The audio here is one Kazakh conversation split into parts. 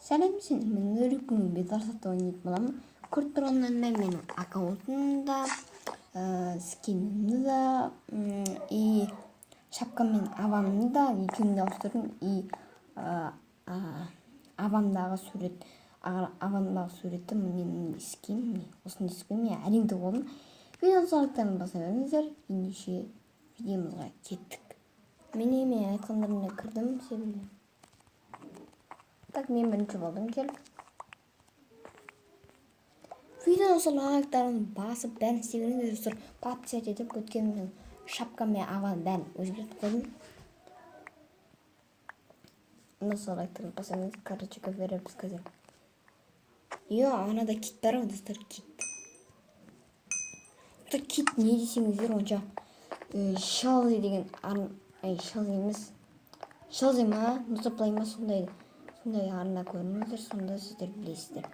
Сәлем, мен өрікімін бедарсатты ойнайтын боламын. Көріп тұрғаннан менің аккаунтымда, скинімді да, и шапкамен авамны да екеуімді ауыстырдым. И авамдағы суретті менің скин, осындай скин мен әрең болдым. Видео салықтарын баса беріңіздер. Ендеше видеомызға кеттік. Мен айтқандарына кірдім себебі. Так, мен бірінші болдым келіп. Видео лайктарын басып, бәрін істегеніңіздер сұр подписать етіп өткенімнің шапка мен аван бәрін өзгертіп қойдым. Осы лайктарын басаңыз, короче береміз қазір. Анада кит бар, достар, кит. Кит не десеңіздер, онша Шелзи деген Шелзи емес. Шелзи ма, Нусаплай ма, сондай арна көріңіздер, сонда сіздер білесіздер.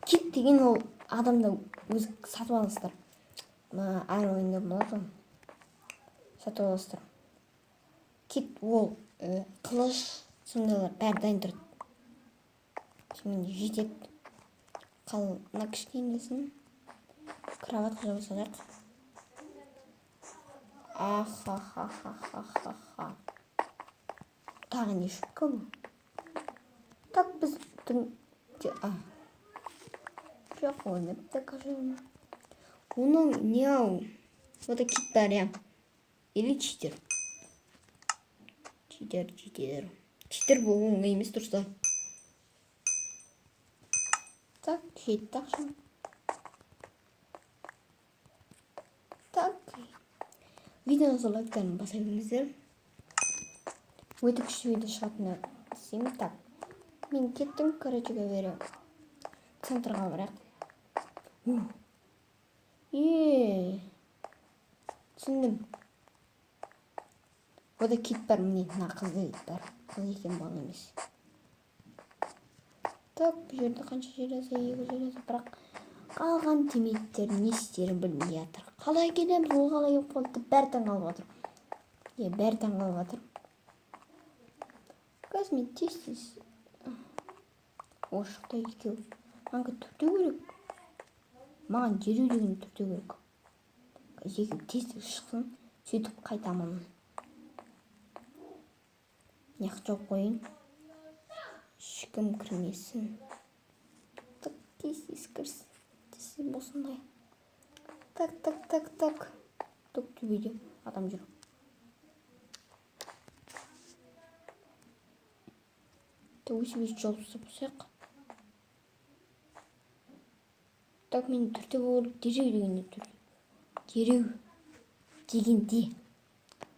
Кит деген ол адамды өз сатып аласыздар. Әр ойында болады, сатып аласыздар. Кит ол қылыш, сондайлар бәрі дайын тұрады. Мен жетеді. Мына кішкенесін кроватқа жабысадық. Ахахахахахаха. Тағы не шутка бұл? Так біз жоқ ойнапты кажется. Оның не ау? Вот кит бар, я. Или читер. Читер. Читер бұл оңай емес тұрса. Так, жетті ақшам. Так. Видеоны лайктарын баса беріңіздер. Өте күшті видео шығатынына істеймін. Так. Мен кеттім, корочеге берем. Центрға барақ. Түсіндім. Ода кит бар, міне, қызды кит бар. Қыз екен бол емес. Так, бұл жерде қанша жер жаза, бірақ қалған теметтер не істерін білмей жатыр. Қалай келеміз, ол қалай жоқ болды, бәрі таңғалып жатыр. Бәрі таңғалып жатыр. Қазір мен тез Ошықта екеу. Маңға түрте керек. Маған дереу деген түрте керек. Екеу тез шықсын, сөйтіп қайтамын. Неқ жоқ қойын. Шықым кірмесін. Тез кірсін. Тез болсындай. Так. Тоқ төбеде адам жүр. Өсіп жол бұсақ. Так, мен түрте болып дереу дегенде түрте. Дереу дегенде.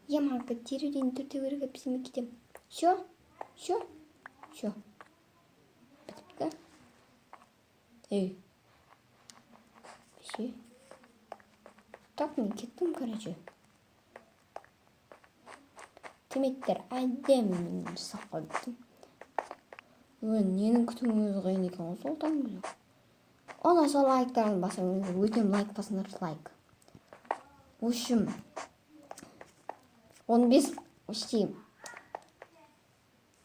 Маңға дереу деген түрте керек әпсеме кетем. Шо. Бітіпті. Все. Так, мен кеттім, короче. Теметтер әдемі жасап қойдым. Ненің күтіміңіз қайын екен, сол таңғы. Онаса лайктарын басыңыз, өтем лайк басыңыз, лайк. В общем, 15 почти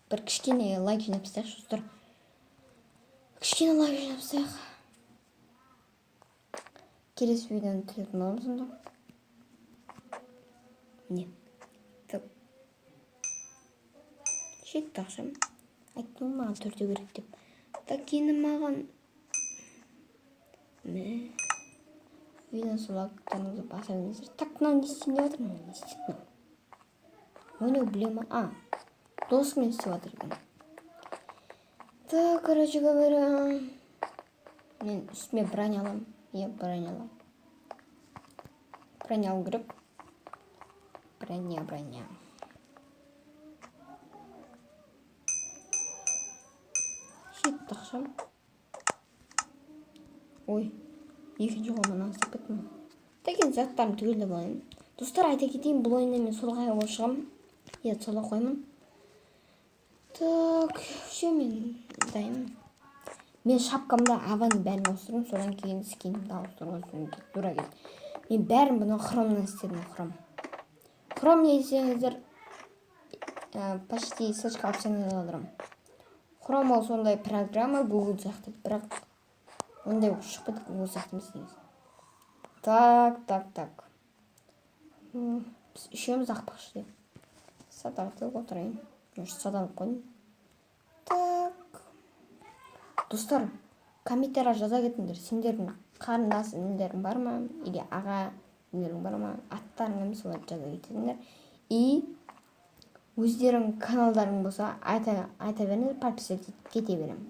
бір кішкене лайк жинапсақ, жостар. Кішкене лайк жинапсақ. Келесі видеоны түсетін оламыз. Не? Так. Жетті ақшам. Айттым маған түрте керек деп. Так, енді маған видео лайктарыңызды баса беріңіздер. Так, мынау не істейін деп жатырмын? Не істейін? Ойнау білемін. Досымен істеп жатыр екен. Так, короче говоря, мен үстіме броня аламын. Броня аламын. Броня алу керек. Броня. Жетті ақшам. Екінші қолымнан астып кеттім. Деген заттарын түгелді болайын. Достар, айта кетейін, бұл ойында мен солға қойып шығамын. Солға қоймын. Так, все, мен дайын. Мен шапкамда аваны бәрін ауыстырдым, содан кейін скинімді ауыстырдым. Дура келді. Мен бәрін бұны хромнан істедім, хром не десеңіздер, почти ссылочка опцияны алдырам. Chrome ол сондай программа Google сияқты, бірақ ондай шықпайды Google сияқты емес негізі. Так. Біз үшеуміз ақпақшы деп. Садағды отырайын. Садағып қойын. Так. Достар, комментария жаза кетіңдер. Сендердің қарындас інілерің бар ма? Или аға інілерің бар ма? Аттарыңыз солай жаза кетіңдер. И өздерің каналдарың болса айта беріңдер, подписывать кете берем.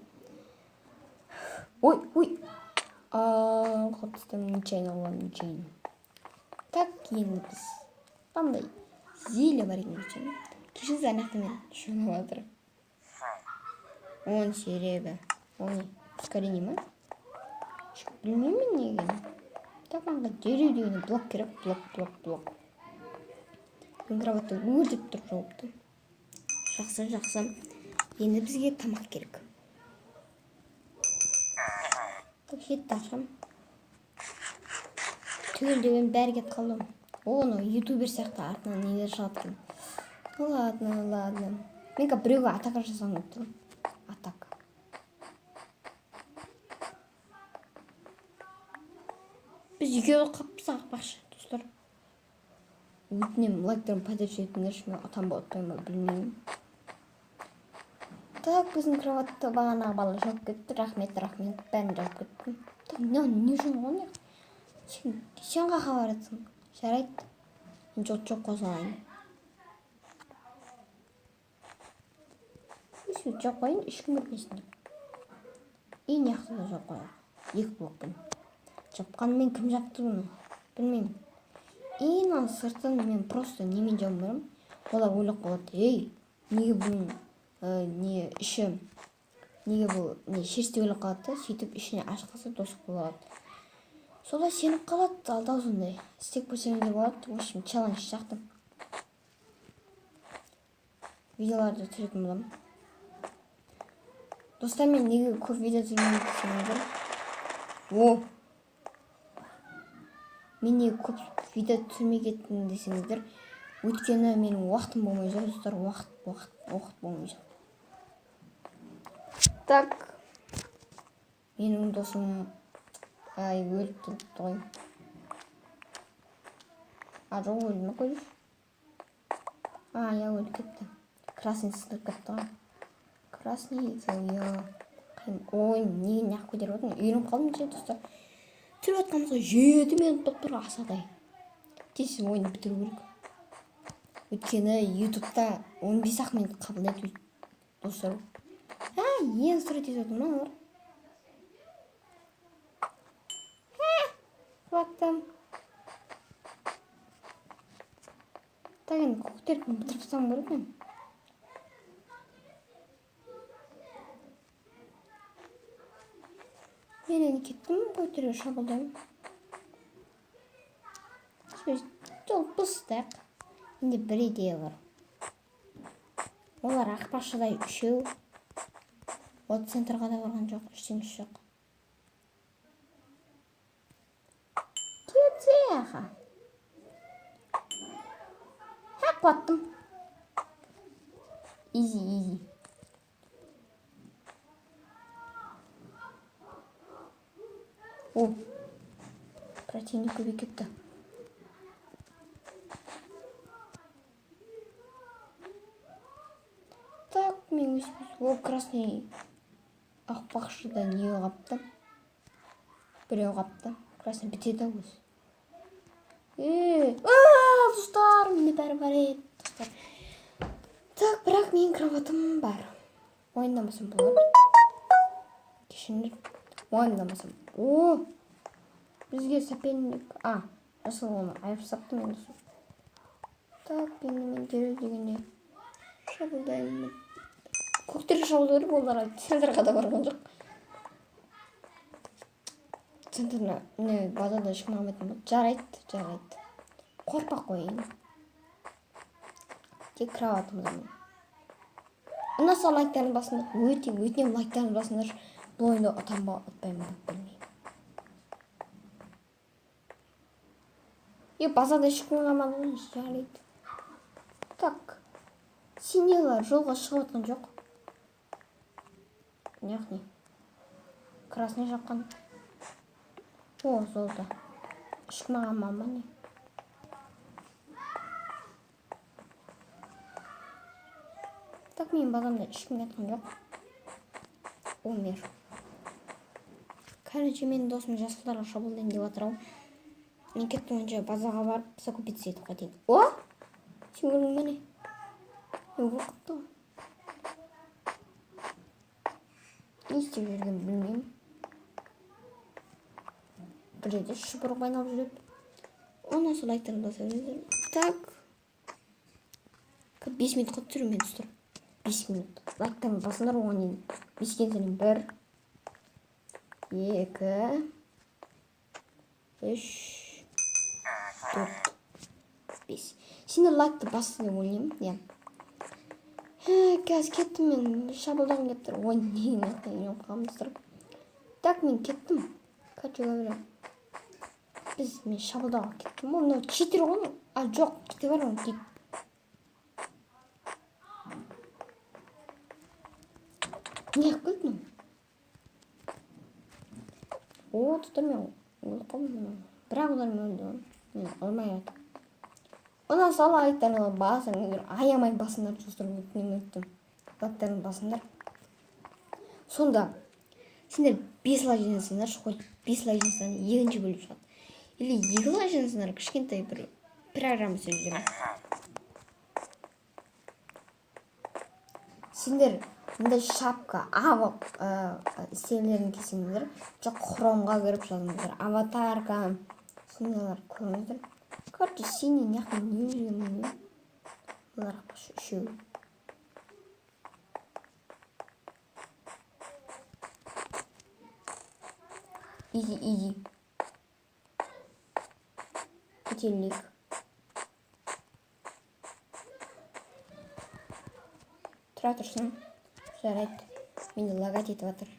Ой. Қоптыстым, нечайно. Так, енді біз қандай зейлі бар екен өтсем. Кешіңіз аяқты мен шынып жатыр. 10 серебі. Оны ускорение ма? Білмеймін не екен. Так, маңға дереу дегені блок керек. Блок. Мен кроватты өртеп тұрып жауыпты. Жақсы. Енді бізге тамақ керек. Так, жетті ақшам. Түгелдеген бәрі кет қалдым. Оны ютубер сияқты артынан нелер шығады екен. Ладно. Мен біреуге атака жасағым келіп тұр. Атака. Біз екеуі қапсақ ақпақшы, достар. Өтінем лайктарын поддержи етіңдерші, мен атам отпаймын білмеймін. Так, біздің кроватты бағанағы бала жауып кетті. Рахмет, бәрін жауып кетті. Так, не үшін ғой? Сен қаға баратсың? Жарайды. Жоқ қосылайын. Жоқ қойын, ешкім көрмесін. Не яқты да жоқ қойын. 2 блокпен. Жапқанымен кім жапты бұны? Білмеймін. Мына сыртын мен просто немен жауып барам. Олар ойлап қалады. Неге бұның неге бұл шерсті ойлап қалады, сөйтіп ішіне ашық қалса досық болады. Солай сеніп қалады, алдау сондай. Істеп көрсеңіз де болады. В общем, челлендж жақтым. Видеоларды түсіретін боламын. Достар, мен неге көп видео түсірмеймін десеңіздер. Мен неге көп видео түсірмей кеттім десеңіздер. Өйткені менің уақытым болмай жүр, достар, уақыт болмай жүр. Так, менің досым өліп кетті ғой. Жоқ, өлмей қойды. Өліп кетті. Красный сындырып кетті ғой. Красный, ой, неге нақ көтеріп отырмын? Үйреніп қалдым ше, достар. Түсіріп жатқанымызға 7 минут болып тұр асадай. Тез ойынды бітіру керек. Өйткені ютубта 15 минут қабылдайды, достар. Ең сұрет етіп отырмын олар. Құлаттым. Так, енді көктеріп бітіріп тастағым керек мен. Мен енді кеттім, көктерге шабылдым. Сол пыстық. Енді бір идея бар. Олар ақпақшыдай 3. От центрға да барған жоқ, ештеңесі жоқ. Кетсе аға. Қуаттым. Изи. Противник көбейіп кетті. Так, мен өсіп, красный ақпақшыда не қапты? Біреу қапты. Красный бітеді өз. Достар, менде бәрі бар еді, достар. Так, бірақ менің кроватым бар. Ойындамасам болады. Кешіндір. Ойындамасам. Бізге соперник. Жасыл оны айып саптым енді. Так, мен дереу дегенде шабылдаймын. Көктерге шабылды өріп, оларға центрға да барған жоқ. Центрна базада ешкім алмайтын болды. Жарайды. Қорпақ қойын. Тек кроватымыздан. Ұнаса лайктарын басыңдар. Өтінем лайктарын басыңдар. Бұл ойынды ұтпаймын білмеймін. Базада ешкім қалмады, жарайды. Так. Синелар жолға шығып отқан жоқ. яғни красный жаққан. О, солда. Ешкім маған мама не? Так, мен базамда ешкімге айтқан жоқ. Умер. Короче, менің досым жасылдарға шабуылдайын деп жатыр ау. Мен кеттім önce базаға барып закупиться етіп қайтайын. О! Сен көрдің бе не? Мен қорқытты ғой. Не істеп жүргенін білмеймін. Бір жерде шұбырып айналып жүреді. Онан сол лайктарын баса беріңіздер. Так. 5 минут қалып жүрмін мен достар. 5 минут. Лайктарын басыңдар оған дейін. 5-ке дейін 1, 2, 3, 4, 5. Сендер лайкты басты деп ойлаймын. Иә. Қазір кеттім мен. Шабылдағым келіп тұр. Ой, не қалмыстыр. Так, мен кеттім. Короче говоря. Мен шабылдауға кеттім. Мынау читер ғой. А, жоқ, кете бар оны кет. Не қылдың? О, тұтыр мен өліп қалдым. Бірақ олар мен өлді. Мен алмай атым. Онан сол лайктарына басыңдар. Аямай басыңдар. Өттім. Лайктарын басыңдар. Сонда сендер 5 лайк жинасыңдар. Хоть 5 лайк жинасаңдар екінші бөліп шығады. Или 2 лайк жинасыңдар кішкентай бір программа сөздері. Сендер мындай шапка істеулерін келсеңдер, жоқ хромға кіріп жазыңыздар. Аватарка, сондайлар көріңіздер. Короче, синий неқын не жүргенмін. Олар үшеу. Иди. Котельник. Тұра тұрсын. Жарайды. Менде лагать етіп жатыр.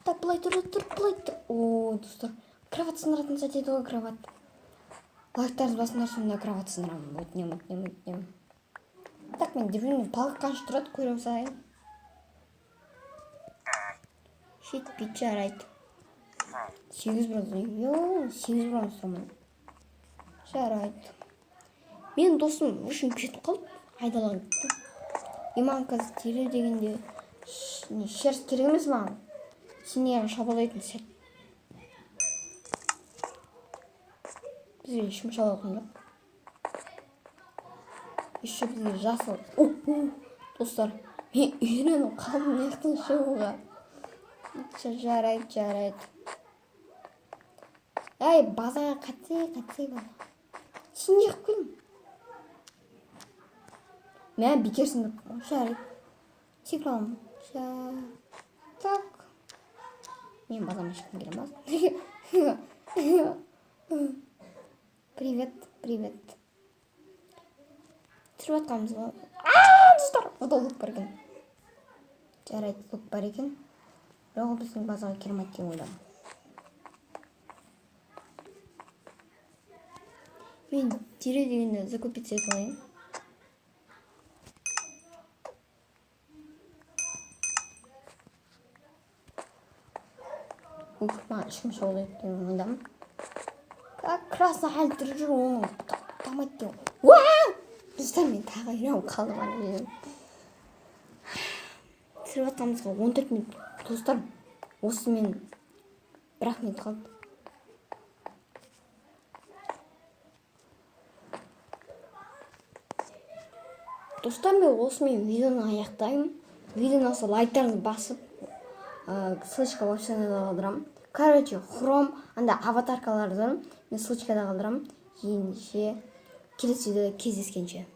Так, былай тұр. О, достар. Кроват сындыратын сәт еді ғой, кроват. Лайктарыз басындар, сонда кроват сындырамын. Өтінем. Так, мен дебілмен палық қаншы тұрады, көрем сайын. Жетпейді, жарайды. 8 бронз тұрамын. Жарайды. Мен досым үшін кетіп қалып, айдалған кетті. Иман қазір тере дегенде шерсть керек емес маған. Сенен шабылдайтын сәт. Бізге ешкім шабылған жоқ. Еще бізге жасыл. Достар, мен үйреніп қалдым нектің шығуға. Жарайды. Әй, базаға қатсай база. Сен жақ көрім. Мен бекерсін деп. Жарайды. Секіралым. Так. Мен базам ешкім керемаз. Привет. Түсіріп атқанымыз ба? Достар, ұдолық бар екен. Жарайды, ұдолық бар екен. Бірақ біздің базаға керемет деп ойладым. Мен тере дегенде закупиться етіп алайын. Маған ешкім шабуыл еткен ойдамын. Красный хәл түріп жүр, оның тамайды деп. Уау! Достар, мен тағы үйреніп қалдым. Түсіріп атқанымызға 14 минут. Достар, осы мен 1 минут қалды. Достар, мен осымен видеоны аяқтаймын. Видеоны осы лайктарыңызды басып, ссылочка в описанияда қалдырамын. Короче, хром, анда аватаркалардан мен ссылочкада қалдырамын. Келесі видеода кездескенше.